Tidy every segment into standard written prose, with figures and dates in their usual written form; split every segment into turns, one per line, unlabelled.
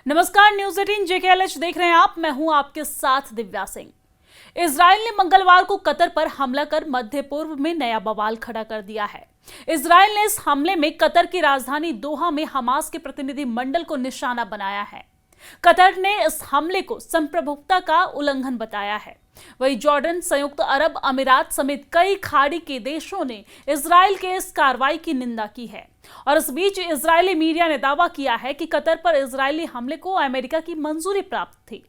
नमस्कार, news 18 JKLH देख रहे हैं आप। मैं हूं आपके साथ दिव्या सिंह। इजराइल ने मंगलवार को कतर पर हमला कर मध्य पूर्व में नया बवाल खड़ा कर दिया है। इजराइल ने इस हमले में कतर की राजधानी दोहा में हमास के प्रतिनिधि मंडल को निशाना बनाया है। कतर ने इस हमले को संप्रभुता का उल्लंघन बताया है। वहीं जॉर्डन, संयुक्त अरब अमीरात समेत कई खाड़ी के देशों ने इजराइल के इस कार्रवाई की निंदा की है। और इस बीच इजरायली मीडिया ने दावा किया है कि कतर पर इजरायली हमले को अमेरिका की मंजूरी प्राप्त थी।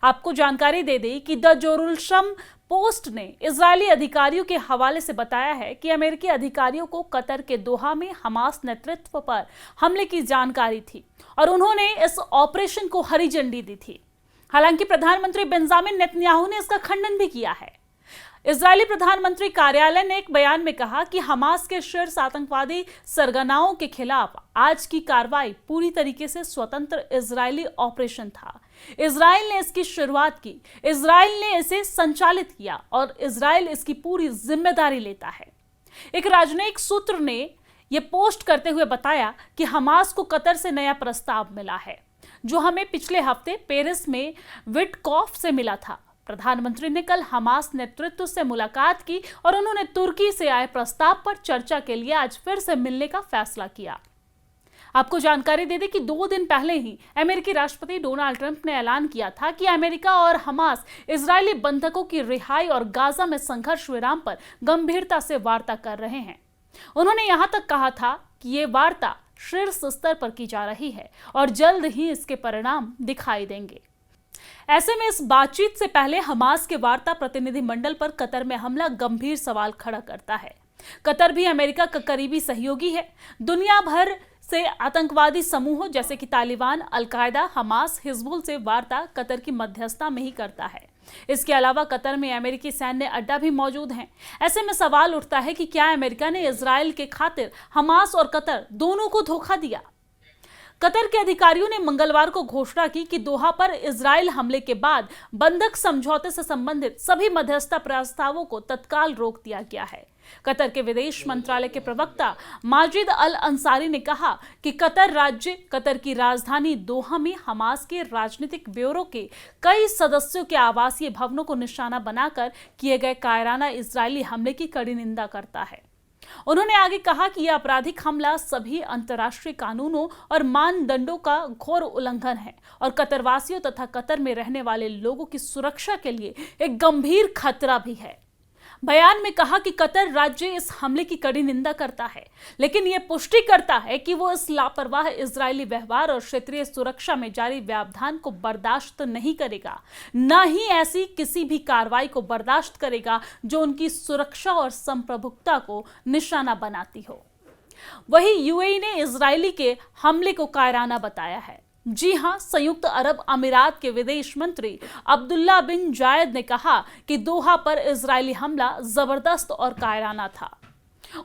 आपको जानकारी दे दें कि द जेरूसलम पोस्ट ने इजरायली अधिकारियों के हवाले से बताया है कि अमेरिकी अधिकारियों को कतर के दोहा में हमास नेतृत्व पर हमले की जानकारी थी और उन्होंने इस ऑपरेशन को हरी झंडी दी थी। हालांकि प्रधानमंत्री बेंजामिन नेतन्याहू ने इसका खंडन भी किया है। इजरायली प्रधानमंत्री कार्यालय ने एक बयान में कहा कि हमास के शीर्ष आतंकवादी सरगनाओं के खिलाफ आज की कार्रवाई पूरी तरीके से स्वतंत्र इजरायली ऑपरेशन था। इजराइल ने इसकी शुरुआत की, इजराइल ने इसे संचालित किया और इजराइल इसकी पूरी जिम्मेदारी लेता है। एक राजनयिक सूत्र ने यह पोस्ट करते हुए बताया कि हमास को कतर से नया प्रस्ताव मिला है, जो हमें पिछले हफ्ते पेरिस में विटकॉफ से मिला था। प्रधानमंत्री ने कल हमास नेतृत्व से मुलाकात की और उन्होंने तुर्की से आए प्रस्ताव पर चर्चा के लिए आज फिर से मिलने का फैसला किया। आपको जानकारी दे दें कि 2 दिन पहले ही अमेरिकी राष्ट्रपति डोनाल्ड ट्रंप ने ऐलान किया था कि अमेरिका और हमास इजरायली बंधकों की रिहाई और गाजा में संघर्ष विराम पर गंभीरता से वार्ता कर रहे हैं। उन्होंने यहां तक कहा था कि ये वार्ता शीर्ष स्तर पर की जा रही है और जल्द ही इसके परिणाम दिखाई देंगे। ऐसे में इस बातचीत से पहले हमास के वार्ता प्रतिनिधि मंडल पर कतर में हमला गंभीर सवाल खड़ा करता है। कतर भी अमेरिका का करीबी सहयोगी है। दुनिया भर से आतंकवादी समूहों जैसे कि तालिबान, अल-कायदा, हमास, हिजबुल से वार्ता कतर की मध्यस्थता में ही करता है। इसके अलावा कतर में अमेरिकी सैन्य अड्डा भी मौजूद हैं। ऐसे में सवाल उठता है कि क्या अमेरिका ने इजराइल के खातिर हमास और कतर दोनों को धोखा दिया? कतर के अधिकारियों ने मंगलवार को घोषणा की कि दोहा पर इजराइल हमले के बाद बंधक समझौते से संबंधित सभी मध्यस्थता प्रस्तावों को तत्काल रोक दिया गया है। कतर के विदेश मंत्रालय के प्रवक्ता माजिद अल अंसारी ने कहा कि कतर राज्य कतर की राजधानी दोहा में हमास के राजनीतिक ब्यूरो के कई सदस्यों के आवासीय भवनों को निशाना बनाकर किए गए कायराना इजरायली हमले की कड़ी निंदा करता है। उन्होंने आगे कहा कि यह आपराधिक हमला सभी अंतर्राष्ट्रीय कानूनों और मानदंडों का घोर उल्लंघन है और कतरवासियों तथा कतर में रहने वाले लोगों की सुरक्षा के लिए एक गंभीर खतरा भी है। बयान में कहा कि कतर राज्य इस हमले की कड़ी निंदा करता है, लेकिन यह पुष्टि करता है कि वो इस लापरवाह इजरायली व्यवहार और क्षेत्रीय सुरक्षा में जारी व्यवधान को बर्दाश्त नहीं करेगा, न ही ऐसी किसी भी कार्रवाई को बर्दाश्त करेगा जो उनकी सुरक्षा और संप्रभुता को निशाना बनाती हो। वहीं यूएई ने इजरायली के हमले को कायराना बताया है। जी हां, संयुक्त अरब अमीरात के विदेश मंत्री अब्दुल्ला बिन जायद ने कहा कि दोहा पर इजरायली हमला जबरदस्त और कायराना था।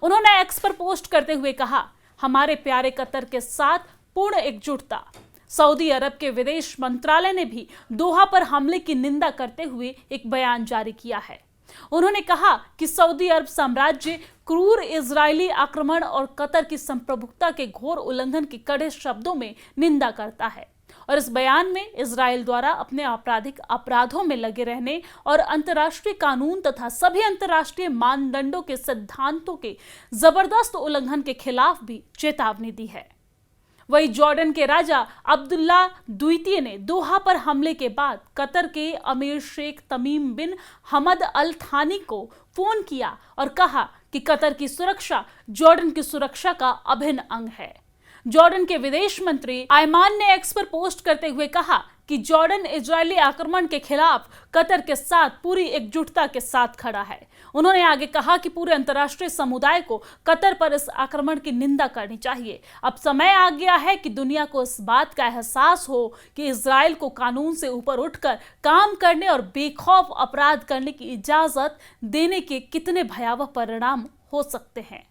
उन्होंने एक्स पर पोस्ट करते हुए कहा, हमारे प्यारे कतर के साथ पूर्ण एकजुटता। सऊदी अरब के विदेश मंत्रालय ने भी दोहा पर हमले की निंदा करते हुए एक बयान जारी किया है। उन्होंने कहा कि सऊदी अरब साम्राज्य क्रूर इजरायली आक्रमण और कतर की संप्रभुता के घोर उल्लंघन की कड़े शब्दों में निंदा करता है और इस बयान में इजराइल द्वारा अपने आपराधिक अपराधों में लगे रहने और अंतर्राष्ट्रीय कानून तथा सभी अंतर्राष्ट्रीय मानदंडों के सिद्धांतों के जबरदस्त उल्लंघन के खिलाफ भी चेतावनी दी है। वहीं जॉर्डन के राजा अब्दुल्ला द्वितीय ने दोहा पर हमले के बाद कतर के अमीर शेख तमीम बिन हमद अल थानी को फोन किया और कहा कि कतर की सुरक्षा जॉर्डन की सुरक्षा का अभिन्न अंग है। जॉर्डन के विदेश मंत्री आयमान ने एक्स पर पोस्ट करते हुए कहा कि जॉर्डन इजरायली आक्रमण के खिलाफ कतर के साथ पूरी एकजुटता के साथ खड़ा है। उन्होंने आगे कहा कि पूरे अंतर्राष्ट्रीय समुदाय को कतर पर इस आक्रमण की निंदा करनी चाहिए। अब समय आ गया है कि दुनिया को इस बात का एहसास हो कि इजराइल को कानून से ऊपर उठकर काम करने और बेखौफ अपराध करने की इजाजत देने के कितने भयावह परिणाम हो सकते हैं।